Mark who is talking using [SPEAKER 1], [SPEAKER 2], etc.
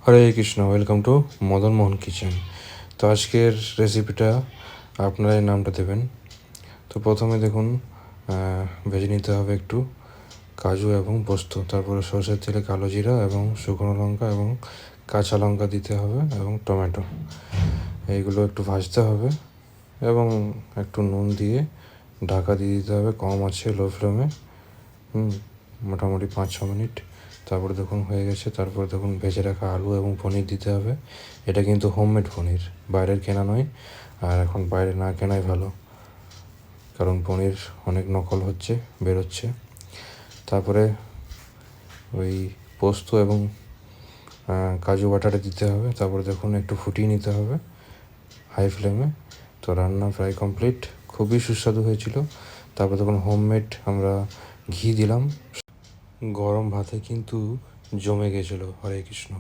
[SPEAKER 1] Hare Krishna, welcome to Madan Mohan kitchen. তো আজকের রেসিপিটা আপনারা এই নামটা দেবেন। তো প্রথমে দেখুন, ভেজে নিতে হবে একটু কাজু এবং পোস্ত, তারপরে সরষের তেলে কালো জিরা এবং শুকনো লঙ্কা এবং কাঁচা লঙ্কা দিতে হবে এবং টমেটো, এইগুলো একটু ভাজতে হবে এবং একটু নুন দিয়ে ঢাকা দিয়ে দিতে হবে কম আছে, লো ফ্লেমে, মোটামুটি 5-6 মিনিট। তারপরে দেখুন হয়ে গেছে। তারপরে দেখুন ভেজে রাখা আলু এবং পনির দিতে হবে। এটা কিন্তু হোমমেড পনির, বাইরের কেনা নয়। আর এখন বাইরে না কেনাই ভালো, কারণ পনির অনেক নকল বেরোচ্ছে। তারপরে ওই পোস্ত এবং কাজু বাটাটা দিতে হবে। তারপরে দেখুন একটু ফুটিয়ে নিতে হবে হাই ফ্লেমে। তো রান্না প্রায় কমপ্লিট, খুবই সুস্বাদু হয়েছিল। তারপর দেখুন হোমমেড আমরা ঘি দিলাম, গরম ভাতে কিন্তু জমে গেছিলো। হরে কৃষ্ণ।